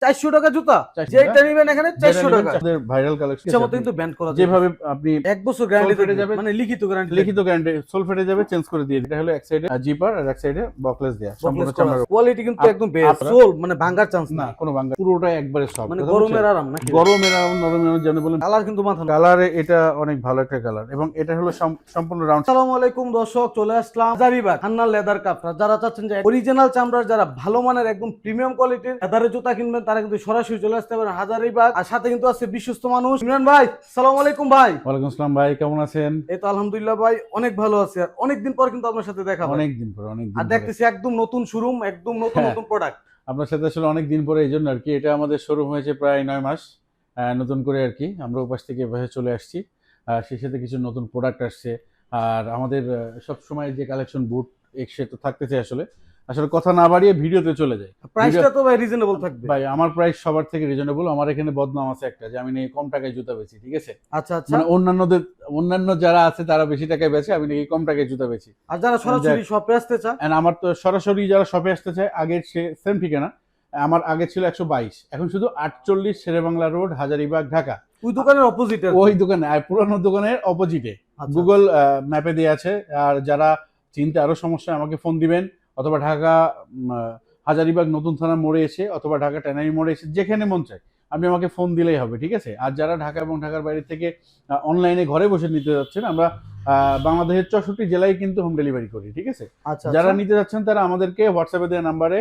400 টাকা জুতা, যেটা নিবেন এখানে 400 টাকা। আমাদের ভাইরাল কালেকশন ইচ্ছা মতো কিন্তু ব্যান্ড করা যাবে, যেভাবে আপনি 1 বছর গ্যারান্টি ফেটে যাবে, মানে লিখিত গ্যারান্টি, লিখিত গ্যারান্টি, সোল ফেটে যাবে চেঞ্জ করে দিয়ে। এটা হলো এক সাইডে জিপার আর এক সাইডে বকলেস দেয়া, সম্পূর্ণ চামড়ার কোয়ালিটি কিন্তু একদম বেস্ট, সোল মানে ভাঙার চান্স না, না, কোনো ভাঙা, পুরোটাই একবারে সফট, মানে গরমের আরাম নাকি, গরমের আরাম, নরমের আরাম যেন বলেন। কালার কিন্তু মাথা না। কালারে এটা অনেক ভালো একটা কালার এবং এটা হলো সম্পূর্ণ রাউন্ড। আসসালামু আলাইকুম দর্শক, চলে আসলাম হাজারীবাগ হান্নান লেদার কাপড়। যারা চাচ্ছেন যে অরিজিনাল চামড়ার, যারা ভালো মানের একদম প্রিমিয়াম কোয়ালিটির লেদারের জুতা কিনবেন, তারা কিন্তু সরাসরি চলে আসতে পারেন হাজারীবাগ। আর সাথে কিন্তু আছে বিশ্বস্ত মানুষ ইমরান ভাই। আসসালামু আলাইকুম ভাই। ওয়ালাইকুম আসসালাম ভাই, কেমন আছেন? এই তো আলহামদুলিল্লাহ ভাই, অনেক ভালো আছি। আর অনেকদিন পর কিন্তু আপনার সাথে দেখা, অনেকদিন পর, আর দেখতেছি একদম নতুন শোরুম, একদম নতুন নতুন প্রোডাক্ট আপনার সাথে আসলে অনেকদিন পরে, এই জন্য আর কি। এটা আমাদের শোরুম হয়েছে প্রায় 9 মাস নতুন করে আর কি। আমরা ওপাশ থেকে এভাবে চলে আসছি, আর সেই সাথে কিছু নতুন প্রোডাক্ট আসছে। আর আমাদের সব সময় যে কালেকশন বুট সে তো থাকতেছে। আসলে আসলে কথা না বাড়িয়ে ভিডিওতে চলে যায়। প্রাইসটা তো ভাই রিজনেবল থাকবে ভাই, আমার প্রাইস সবার থেকে রিজনেবল। আমার এখানে বদনাম আছে একটা, যে আমি নাকি কম টাকায় জুতা বেচি, ঠিক আছে? আচ্ছা আচ্ছা, মানে অন্যান্য যারা আছে তারা বেশি টাকায় বেচে, আমি নাকি কম টাকায় জুতা বেচি। আর যারা সরাসরি শপে আসতে চায়, আমার তো সরাসরি যারা শপে আসতে চায়, আগের সেম ঠিকানা। আমার আগে ছিল 122, এখন শুধু 48 শেরেবাংলা রোড, হাজারীবাগ, ঢাকা। ওই দোকানের অপোজিটে, ওই দোকানে, পুরানো দোকানের অপোজিটে, গুগল ম্যাপে দেওয়া আছে। আর যারা চিনতে আরো সমস্যা, আমাকে ফোন দিবেন, অথবা ঢাকা হাজারীবাগ নতুন থানা মোড়ে এসে, অথবা ঢাকা ট্যানারি মোড়ে এসে, যেখানে মন চায় আপনি আমাকে ফোন দিলেই হবে, ঠিক আছে? আর যারা ঢাকা এবং ঢাকার বাইরে থেকে অনলাইনে ঘরে বসে নিতে যাচ্ছেন, আমরা বাংলাদেশের 64 জেলায় কিন্তু হোম ডেলিভারি করি, ঠিক আছে? যারা নিতে যাচ্ছেন তারা আমাদেরকে হোয়াটসঅ্যাপে দেওয়া নাম্বারে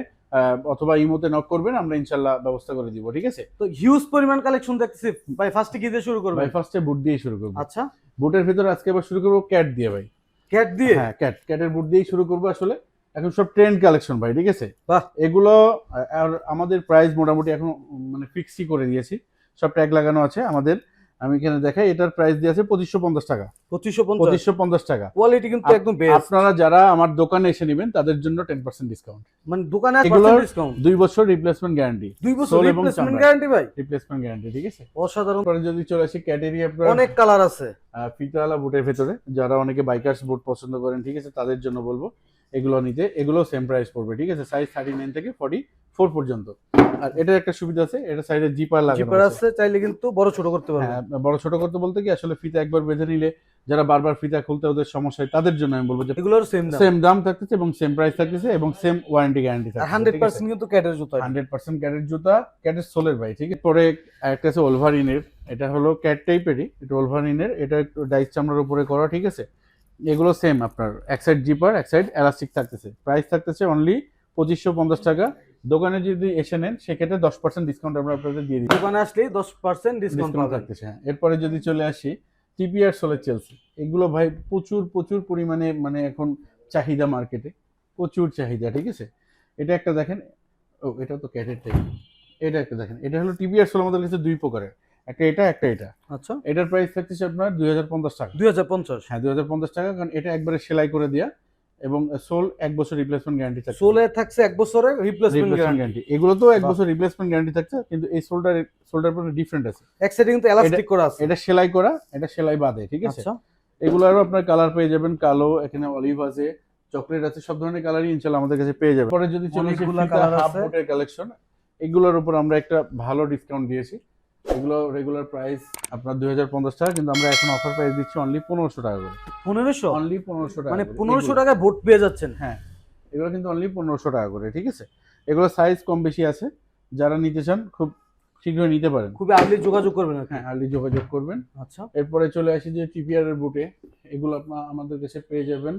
অথবা ইমোতে নক করবেন, আমরা ইনশাল্লাহ ব্যবস্থা করে দিব, ঠিক আছে? তো হিউজ পরিমাণ কালেকশন দেখতেছি ভাই। ফার্স্টে কি দিয়ে শুরু করবেন? ভাই ফার্স্টে বুট দিয়ে শুরু করব। আচ্ছা, বুটের ভিতরে আজকে আবার শুরু করব ক্যাট দিয়ে ভাই। ক্যাট দিয়ে? হ্যাঁ, ক্যাটের বুট দিয়েই শুরু করব। আসলে এখন সব ট্রেন্ড কালেকশন ভাই, ঠিক আছে? বাহ, এগুলো আর আমাদের প্রাইস মোটামুটি এখন মানে ফিক্সই করে দিয়েছি, সব ট্যাগ লাগানো আছে আমাদের। আমি এখানে দেখাই, এটার প্রাইস দিয়ে আছে 2550 টাকা। 2550 টাকা। কোয়ালিটি কিন্তু একদম বেস্ট। আপনারা যারা আমার দোকানে এসে নেবেন তাদের জন্য 10% ডিসকাউন্ট। মানে দোকানে ডিসকাউন্ট, 2 বছর রিপ্লেসমেন্ট গ্যারান্টি। 2 বছর রিপ্লেসমেন্ট গ্যারান্টি ভাই, রিপ্লেসমেন্ট গ্যারান্টি, ঠিক আছে? অসাধারণ। পরে যদি চলে আসি ক্যাটেরি, আপনার অনেক কালার আছে ফিতাওয়ালা বুটের ভেতরে, যারা অনেকে বাইকার্স বুট পছন্দ করেন, ঠিক আছে, তাদের জন্য বলবো এগুলো নিতে। এগুলো সেম প্রাইস পড়বে, ঠিক আছে? সাইজ 39 থেকে 44 পর্যন্ত। আর এটার একটা সুবিধা আছে, এটা সাইডে জিপার লাগানো আছে, চাইলে কিন্তু বড় ছোট করতে পারবেন। হ্যাঁ, বড় ছোট করতে বলতে কি, আসলে ফিতা একবার বেঁধে নিলে যারা বারবার ফিতা খুলতে ওদের সমস্যা হয়, তাদের জন্য আমি বলবো যে এগুলোর সেম দাম থাকতেছে এবং সেম প্রাইস থাকতেছে এবং সেম ওয়ারেন্টি গ্যারান্টি থাকছে। 100% কিন্তু ক্যাটের জুতা, 100% ক্যাটের জুতা, ক্যাটের সোলের ভাই, ঠিক আছে? পরে একটা আছে ওলভারিনের, এটা হলো ক্যাট টাইপেরই, এটা ওলভারিনের, এটা একটু ডাইস চামড়ার উপরে করা, ঠিক আছে? এগুলো সেম, আপনার এক সাইড জিপার এক সাইড এলাস্টিক থাকতেছে। প্রাইস থাকতেছে অনলি 2550 টাকা। দোকানে যদি এসে নেন সেক্ষেত্রে 10% ডিসকাউন্ট আমরা আপনাদের দিয়ে দিই। দোকানে আসলে 10% ডিসকাউন্ট থাকতেছে। হ্যাঁ, এরপরে যদি চলে আসি টিপিআর সোলের চেলসি, এগুলো ভাই প্রচুর পরিমাণে, মানে এখন চাহিদা মার্কেটে, প্রচুর চাহিদা, ঠিক আছে? এটা একটা দেখেন, এটা তো ক্যাটের টাইপ। এটা একটা দেখেন, এটা হলো টিপিআর সোল, আমাদের কাছে দুই প্রকারের, একটা এটা। আচ্ছা, এটার প্রাইস থাকতেছে আপনার 2050 টাকা। 2050? হ্যাঁ, 2050 টাকা, কারণ এটা একবারে সেলাই করে দেয়া এবং সোল 1 বছর রিপ্লেসমেন্ট গ্যারান্টি থাকছে। সোলে থাকছে 1 বছরের রিপ্লেসমেন্ট গ্যারান্টি। এগুলো তো 1 বছর রিপ্লেসমেন্ট গ্যারান্টি থাকছে, কিন্তু এই সোলটার পুরো ডিফারেন্ট আছে। এক সাইডে কিন্তু এলাস্টিক করা আছে, এটা সেলাই করা, এটা সেলাই বাদে, ঠিক আছে? আচ্ছা, এগুলোরও আপনার কালার পেয়ে যাবেন, কালো, এখানে অলিভ আছে, চকলেট আছে, সব ধরনের কালারই ইনশাআল্লাহ আমাদের কাছে পেয়ে যাবেন। পরে যদি চলে আসি হাফ বুটের কালেকশন, এগুলোর উপর আমরা একটা ভালো ডিসকাউন্ট দিয়েছি। এগুলো রেগুলার প্রাইস আপনার 2050 টাকা, কিন্তু আমরা এখন অফার প্রাইস দিচ্ছি অনলি 1500 টাকা করে। 1500? অনলি 1500 টাকা, মানে 1500 টাকায় বুট পেয়ে যাচ্ছেন? হ্যাঁ, এগুলো কিন্তু অনলি 1500 টাকা করে, ঠিক আছে? এগুলো সাইজ কম বেশি আছে, যারা নিতে চান খুব শীঘ্রই নিতে পারেন। খুবই আর্লি যোগাযোগ করবেন। হ্যাঁ, আর্লি যোগাযোগ করবেন। আচ্ছা, এরপরে চলে আসি যে টিপিআর এর বুটে, এগুলো আপনার আমাদের কাছে পেয়ে যাবেন।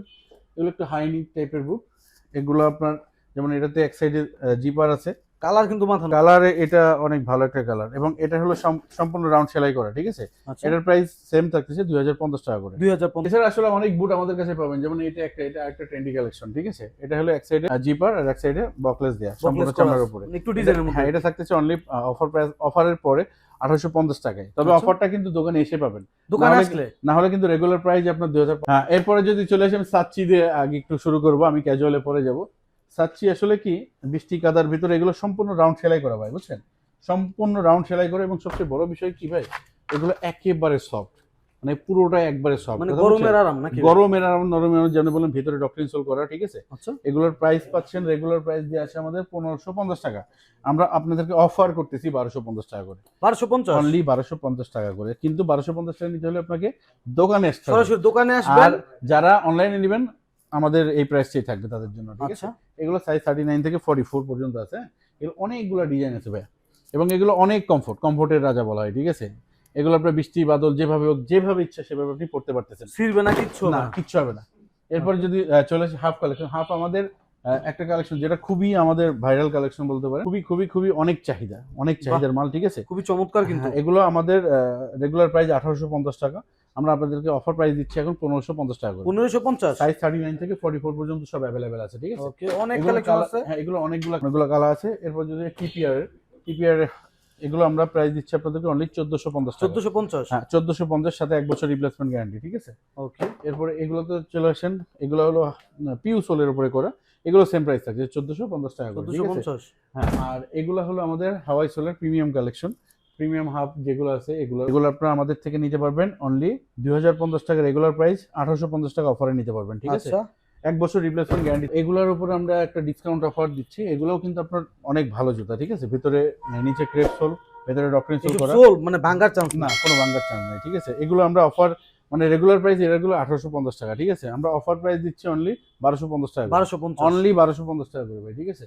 এগুলো একটু হাই নিক টাইপের বুট। এগুলো আপনার যেমন এটাতে এক সাইডে জিপার আছে, কালার কিন্তু মাথা না। কালারে এটা অনেক ভালো একটা কালার এবং এটা হলো সম্পূর্ণ রাউন্ড সেলাই করা, ঠিক আছে? এটার প্রাইস সেম থাকতেছে 2050 টাকা করে। 2050? এছাড়া আসলে অনেক বুট আমাদের কাছে পাবেন, যেমন এটা একটা ট্রেন্ডি কালেকশন, ঠিক আছে? এটা হলো এক সাইডে জিপার আর এক সাইডে বকলেস দেয়া, সম্পূর্ণ চামড়ার উপরে, একটু ডিজাইনের মধ্যে। হ্যাঁ, এটা থাকতেছে অনলি অফারের পরে 1850 টাকায়। তবে অফারটা কিন্তু দোকানে এসে পাবেন, দোকানে আসলে না হলে কিন্তু রেগুলার প্রাইস আপনার 2000। হ্যাঁ, এরপরে যদি চলে আসি, আমি সাচ্চি দিয়ে আগে একটু শুরু করবো, আমি ক্যাজুয়ালে পরে যাব। সাচ্চি আসলে কি, বৃষ্টি কাদার ভিতরে এগুলো সম্পূর্ণ রাউন্ড সেলাই করা ভাই, বুঝছেন? সম্পূর্ণ রাউন্ড সেলাই করে, এবং সবচেয়ে বড় বিষয় কি ভাই, এগুলো একেবারে সফট, মানে পুরোটাই একবারে সফট, মানে গরমের আরাম নাকি? গরমের আরাম, নরমের আরাম, যেন বলেন ভিতরে ডক্টর ইনস্টল করা, ঠিক আছে। আচ্ছা, এগুলোর প্রাইস পাচ্ছেন, রেগুলার প্রাইস দিয়ে আছে আমাদের 1550 টাকা, আমরা আপনাদেরকে অফার করতেছি 1250 টাকা করে, 1250 অনলি 1250 টাকা করে। কিন্তু 1250 টাকা নিতে হলে আপনাকে দোকানে আসতে হবে, সরাসরি দোকানে আর আসবেন। যারা অনলাইনে নেবেন আমাদের এই প্রাইসটাই থাকবে তাদের জন্য, ঠিক আছে। আচ্ছা, এগুলো সাইজ 39 থেকে 44 পর্যন্ত আছে, এগুলো অনেকগুলো ডিজাইন আছে ভাই, এবং এগুলো অনেক কমফোর্টের রাজা বলা হয়, ঠিক আছে। এগুলো আপনার বৃষ্টি বাদল যেভাবে হোক, যেভাবে ইচ্ছা সেভাবে আপনি পড়তে পারতেছেন, ছিড়বে না কিচ্ছু না না। কিচ্ছু হবে না। এরপর যদি চলে আসি হাফ কালেকশন, হাফ আমাদের একটা কালেকশন যেটা খুবই আমাদের ভাইরাল কালেকশন বলতে পারে, খুবই খুবই খুবই অনেক চাহিদার মাল, ঠিক আছে। খুবই চমৎকার কিন্তু। হ্যাঁ, এগুলো আমাদের রেগুলার প্রাইস 1850 টাকা, আমরা আপনাদেরকে অফার প্রাইস দিচ্ছি এখন 1550 টাকা করে। 1550 সাইজ 39 থেকে 44 পর্যন্ত সব অ্যাভেলেবেল আছে, ঠিক আছে। ওকে, অনেক এগুলো কালেকশন আছে। হ্যাঁ, এগুলো অনেকগুলো কালার আছে। এরপর যদি টিপিআর এগুলো আমরা প্রাইস দিচ্ছি আপনাদেরকে অনলি 1450 টাকা। 1450 হ্যাঁ, 1450 সাথে 1 বছর রিপ্লেসমেন্ট গ্যারান্টি, ঠিক আছে। ওকে, এরপরে এগুলোতে চলে আসেন, এগুলো হলো পিউ সোলের উপরে করা, এগুলো সেম প্রাইস থাকছে 1450 টাকা করে, ঠিক আছে। 1450 হ্যাঁ, আর এগুলো হলো আমাদের হাওয়াই সোলের প্রিমিয়াম কালেকশন, প্রিমিয়াম হাফ যেগুলো আছে, এগুলো আপনারা আমাদের থেকে নিতে পারবেন অনলি 2050 টাকা রেগুলার প্রাইস, 1850 টাকা অফারে নিতে পারবেন, ঠিক আছে। আচ্ছা, 1 বছর রিপ্লেসমেন্ট গ্যারান্টি। এগুলোর উপর আমরা একটা ডিসকাউন্ট অফার দিচ্ছি, এগুলোও কিন্তু আপনার অনেক ভালো জুতা, ঠিক আছে। ভিতরে নিচে ক্রেপ সোল, ভেতরে ডক্টর ইনস্টল করা, সোল মানে ভাঙার চান্স না না। কোনো ভাঙার চান্স নাই, ঠিক আছে। এগুলো আমরা অফার মানে রেগুলার প্রাইস এগুলো 1850 টাকা, ঠিক আছে। আমরা অফার প্রাইস দিচ্ছি অনলি 1250 টাকা, 1250 অনলি 1250 টাকা করে ভাই, ঠিক আছে।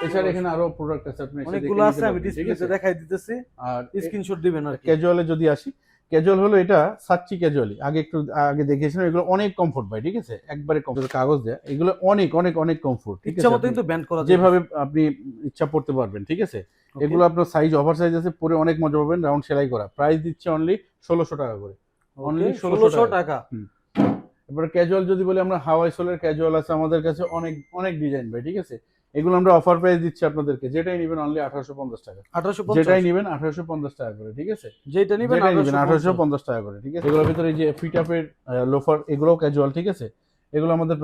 এছাড়া এখানে আরো প্রোডাক্ট আছে, আপনি এসে অনেকগুলো দেখে আছে, নিতে আমি পারবেন, ঠিক ডিসপ্লেতে আছে। দেখাই দিতেছি, আর স্ক্রিনশট দিবেন আর কি। ক্যাজুয়ালে যদি আসি, ক্যাজুয়াল হলো এটা সাচ্চি ক্যাজুয়ালি, আগে দেখিয়েছিলাম, এগুলো অনেক কমফোর্ট ভাই, ঠিক আছে। একবারে কমফোর্ট, কাগজ দেয়া, এগুলো অনেক অনেক অনেক কমফোর্ট, ঠিক ইচ্ছা আছে। মতো কিন্তু ব্যান্ড করা যায়, যেভাবে আপনি ইচ্ছা পড়তে পারবেন, ঠিক আছে। Okay. এগুলো আপনার সাইজ ওভার সাইজ আছে, পরে অনেক মজা পাবেন, রাউন্ড সেলাই করা। প্রাইস দিচ্ছে অনলি 1600 টাকা করে, অনলি 1600 টাকা। এবারে ক্যাজুয়াল যদি বলি, আমরা হাওয়াই সোলের ক্যাজুয়াল আছে আমাদের কাছে অনেক অনেক ডিজাইন ভাই, ঠিক আছে। এগুলো আমরা অফার প্রাইস দিচ্ছি আপনাদেরকে, যেটাই নেবেন অনলি 1850 টাকা, 1850 যেটাই নেবেন 1850 টাকা করে, ঠিক আছে। যেটা নিবেন যেটাই নেবেন 1850 1850 টাকা করে, ঠিক আছে। এগুলোর ভিতরে এই যে ফিটআপের লোফার, এগুলোও ক্যাজুয়াল, ঠিক আছে। এগুলো আমাদের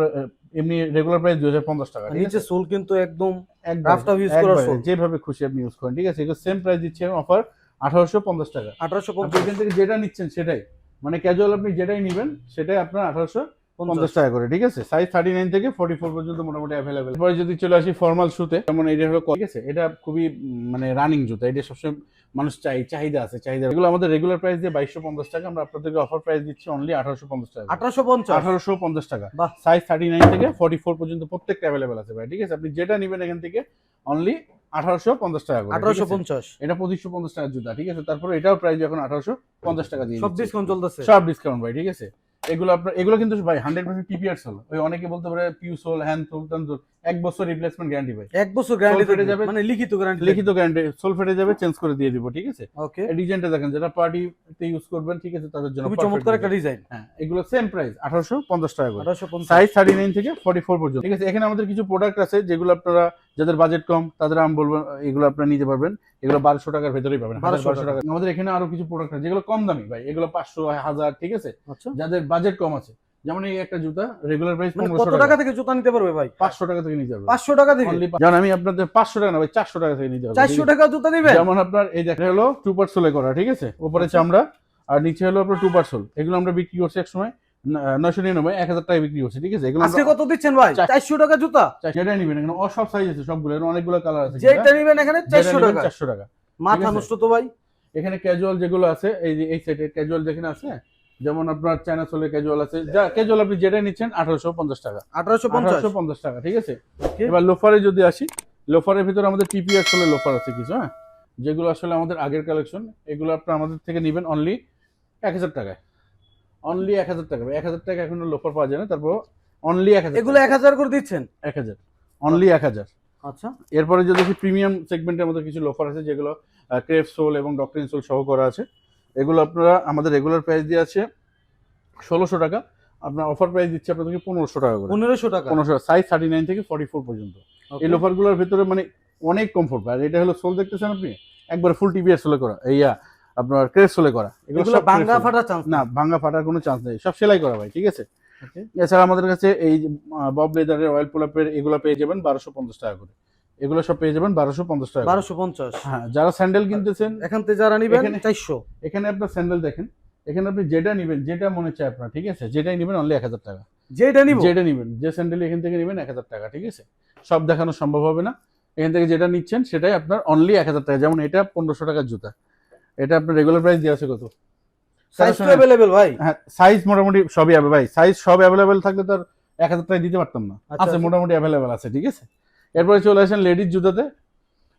এমনি রেগুলার প্রাইস 2050 টাকা, ঠিক নিচে আছে। সোল কিন্তু একদম একদম রাফটা ইউজ করার সোল, যেভাবে খুশি আপনি ইউজ করেন, ঠিক আছে। এগুলো সেম প্রাইস দিচ্ছি অফার 1850 টাকা। আপনি 1850 এখান থেকে যেটা নিচ্ছেন সেটাই, মানে ক্যাজুয়াল আপনি যেটাই নেবেন সেটাই আপনার 1850 টাকা করে, ঠিক আছে। সাইজ 39 থেকে 44 পর্যন্ত মোটামুটি অ্যাভেলেবেল। এরপরে যদি চলে আসি ফর্মাল শুতে, যেমন এটা হলো, ঠিক আছে, এটা খুবই মানে রানিং জুতা, এটা সবসময় মানুষ চাহিদা আছে। এগুলো আমাদের রেগুলার প্রাইস দিয়ে 2250 টাকা, আমরা আপনাদেরকে অফার প্রাইস দিচ্ছি অনলি 1850 টাকা। 1850 টাকা, বাহ। সাইজ 39 থেকে 44 পর্যন্ত প্রত্যেকটা অ্যাভেলেবেল আছে ভাই, ঠিক আছে। আপনি যেটা নেবেন এখান থেকে অনলি 1850 টাকা করে, 1850 এটা 2550 টাকার জুতা, ঠিক আছে। তারপরে এটাও প্রাইস এখন 1850 টাকা দিয়ে সব ডিসকাউন্ট চলতেছে, সব ডিসকাউন্ট ভাই, ঠিক আছে। এগুলো কিন্তু ভাই 100% টিপিআর সোল, ওই অনেকে বলতে পারে পিউ সোল, হ্যান্ড সোল, 1 বছর রিপ্লেসমেন্ট গ্যারান্টি ভাই, 1 বছর গ্যারান্টি ফেটে যাবে, মানে লিখিত গ্যারান্টি, লিখিত গ্যারান্টি, সোল ফেটে যাবে চেঞ্জ করে দিয়ে দিব, ঠিক আছে। ওকে, এই ডিজাইনটা দেখেন, যারা পার্টিতে ইউজ করবেন, ঠিক আছে, তাদের জন্য খুবই perfect চমৎকার একটা design। ডিজাইন। হ্যাঁ, এগুলো সেম প্রাইস 1850 টাকা করে, 1850 সাইজ 39 থেকে 44 পর্যন্ত, ঠিক আছে। এখানে আমাদের কিছু প্রোডাক্ট আছে যেগুলো আপনারা, যাদের বাজেট কম তাদের আমি বলবো এগুলো আপনারা নিতে পারবেন, এগুলো 1200 টাকার ভেতরেই পাবেন, 1200 টাকা। আমাদের এখানে আরো কিছু প্রোডাক্ট আছে যেগুলো কম দামি ভাই, এগুলো 500 1000, ঠিক আছে। আচ্ছা, যাদের বাজেট কম আছে, যেমন এই একটা জুতা রেগুলার প্রাইস মানে কত 1500 টাকা টাকা, থেকে জুতা নিতে পারবে ভাই? 500 টাকা থেকে নিতে পারবেন, 500 টাকা থেকে। যেমন আমি আপনাদের 500 টাকা না ভাই, 400 টাকা থেকে নিতে পারবেন, 400 টাকা জুতা নিবেন? যেমন আপনার এই দেখেন হলো 2 সোলে করা, ঠিক আছে, উপরে চামড়া আর নিচে হলো আপনার 2 সোল। এগুলো আমরা বিক্রি করছি এক সময় 999 1000 টাকা বিক্রি করছি, ঠিক আছে। এগুলো আজকে কত দিচ্ছেন ভাই? 400 টাকা জুতা? যেটা নিবেন, এখানে সব সাইজ আছে, সবগুলো এখানে অনেকগুলো কালার আছে, যেটা নিবেন এখানে 400 টাকা, 400 টাকা। মাথা আছে? নষ্ট তো ভাই। এখানে ক্যাজুয়াল যেগুলো আছে, এই যে এই সেটের ক্যাজুয়াল যেখানে আছে, যেমন আপনার চায়না সোলে ক্যাজুয়াল আছে, যা ক্যাজুয়াল আপনি যেটা নিচ্ছেন 1850 টাকা, 1850 টাকা, ঠিক আছে। Okay. এবার লোফারে যদি আসি, লোফারের ভিতরে আমাদের টিপিআর সোলে লোফার আছে কিছু, হ্যাঁ, যেগুলো আসলে আমাদের আগের কালেকশন। এগুলো আপনার আমাদের থেকে নেবেন অনলি 1000 টাকায়, অনলি 1000 টাকা, 1000 টাকা এখন লোফার পাওয়া যায় না, তারপর অনলি 1000, এগুলো 1000 করে দিচ্ছেন? 1000, অনলি 1000। আচ্ছা, এরপরে যদি প্রিমিয়াম সেগমেন্টের মধ্যে কিছু লোফার আছে যেগুলো ক্রেপ সোল এবং ডক্টর ইনসোল সহ করা আছে, এগুলো আপনারা আমাদের রেগুলার প্রাইস দিয়ে আছে 1600 টাকা, আপনার অফার প্রাইস দিচ্ছে আপনাদেরকে 1500 টাকা করে, 1500 টাকা, 1500, সাইজ 39 থেকে 44 পর্যন্ত। এই লোফারগুলোর ভিতরে মানে অনেক কমফোর্ট, আর এটা হলো সোল দেখতেছেন আপনি, একবার ফুল টিপিআর সোলে করা, এইয়া আপনার ক্রেপ সোলে করা, এগুলো সব ভাঙা ফাটার চান্স না, ভাঙা ফাটার কোনো চান্স নেই, সব সেলাই করা ভাই, ঠিক আছে। এছাড়া আমাদের কাছে এই বব লেদারের অয়েল পুলাপের এগুলো পেয়ে যাবেন 1250 টাকা করে, এগুলো সব পেয়ে যাবেন 1250 টাকা, 1250। হ্যাঁ। যারা স্যান্ডেল কিনতেছেন এখান থেকে যারা নিবেন এখানে 400। এখানে আপনার স্যান্ডেল দেখেন, এখানে আপনি যেটা নেবেন, যেটা মনে চায় আপনার, ঠিক আছে, যেটাই নেবেন অনলি 1000 টাকা। যেটা নিব যেটা নেবেন, যে স্যান্ডেল এখান থেকে নেবেন 1000 টাকা, ঠিক আছে। সব দেখানো সম্ভব হবে না, এখান থেকে যেটা নিচ্ছেন সেটাই আপনার অনলি 1000 টাকা। যেমন এটা 1500 টাকার জুতা, এটা আপনার রেগুলার প্রাইস দেওয়া আছে কত? সাইজ তো अवेलेबल ভাই? হ্যাঁ, সাইজ মোটামুটি সবই হবে ভাই, সাইজ সব অ্যাভেলেবেল থাকলে তো আর 1000 টাকা দিতে পারতাম না। আচ্ছা, আছে আচ্ছা। মোটামুটি অ্যাভেলেবেল আছে, ঠিক আছে। এরপরে চলে আসেন লেডিস জুতাতে।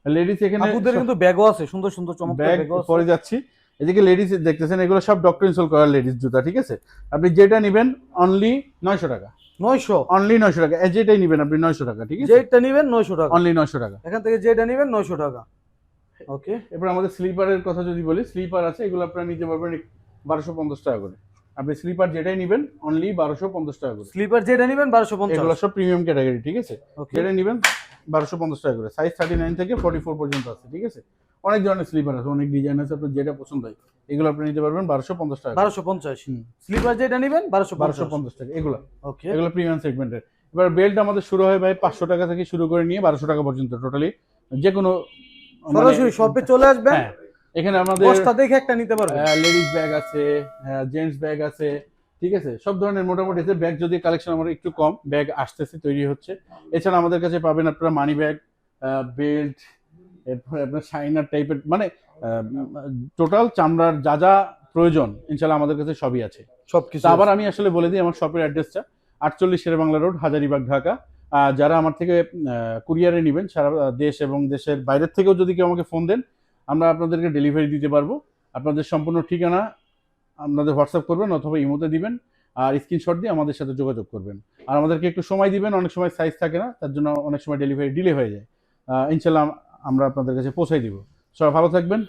লেডিস এখানে আপুদের কিন্তু ব্যাগও আছে, সুন্দর সুন্দর চমৎকার ব্যাগ ব্যাগও আছে। পরে যাচ্ছি। এদিকে লেডিস দেখতেছেন, এগুলো সব ডক্টর ইনসোল করা লেডিস জুতা, ঠিক আছে। আপনি যেটা নেবেন অনলি 900 টাকা, 900, অনলি 900 টাকা। যেটাই নেবেন আপনি 900 টাকা, ঠিক আছে। যেটা নিবেন 900 টাকা, অনলি 900 টাকা। এখান থেকে যেটা নিবেন 900 টাকা। ওকে, এরপর আমাদের স্লিপারের কথা যদি বলি, স্লিপার আছে, এগুলো আপনারা নিতে পারবেন 1250 টাকা করে। আপনি স্লিপার যেটাই নেবেন অনলি 1250 টাকা করে। স্লিপার যেটা নিবেন 1250। এগুলো সব প্রিমিয়াম ক্যাটাগরি, ঠিক আছে। ওকে, যেটা নেবেন 1250 টাকা করে। সাইজ 39 থেকে 44 পর্যন্ত আছে, ঠিক আছে। অনেক ধরনের স্লিপার আছে, অনেক ডিজাইন আছে, আপনার যেটা পছন্দ হয় এগুলো আপনি নিতে পারবেন 1250 টাকা। 1250। হুম। স্লিপার যেটা নিবেন 1250। 1250 টাকা এগুলো। ওকে, এগুলো প্রিমিয়াম সেগমেন্টের। এবার বেল্ট আমাদের শুরু হয় ভাই 500 টাকা থেকে শুরু করে নিয়ে 1200 টাকা পর্যন্ত, টোটালি যে কোনো সরাসরি শপে চলে আসবেন, হ্যাঁ, এখানে আমাদের বস্তা দেখে একটা নিতে পারবেন। লেডিস ব্যাগ আছে, জেন্টস ব্যাগ আছে, ঠিক আছে। সব ধরনের মোটামুটি আছে। ব্যাগ যদি কালেকশন আমার একটু কম, ব্যাগ আসতেছে, তৈরি হচ্ছে। এছাড়া আমাদের কাছে পাবেন আপনারা মানি ব্যাগ, বেল্ট, এরপরে আপনার শাইনার টাইপের, মানে টোটাল চামড়ার যা যা প্রয়োজন ইনশাল্লাহ আমাদের কাছে সবই আছে। সবকিছু তা আবার আমি আসলে বলে দিই আমার শপের অ্যাড্রেসটা, 48 শেরেবাংলা রোড, হাজারীবাগ, ঢাকা। যারা আমার থেকে কুরিয়ারে নেবেন সারা দেশ এবং দেশের বাইরের থেকেও যদি কেউ আমাকে ফোন দেন, আমরা আপনাদেরকে ডেলিভারি দিতে পারবো। আপনাদের সম্পূর্ণ ঠিকানা আপনাদের হোয়াটসঅ্যাপ করবেন অথবা ইমোতে দিবেন, আর স্ক্রিনশট দিয়ে আমাদের সাথে যোগাযোগ করবেন। আর আমাদেরকে একটু সময় দিবেন, অনেক সময় সাইজ থাকে না, তার জন্য অনেক সময় ডেলিভারি ডিলে হয়ে যায়। ইনশাল্লাহ আমরা আপনাদের কাছে পৌঁছাই দিব। সবাই ভালো থাকবেন,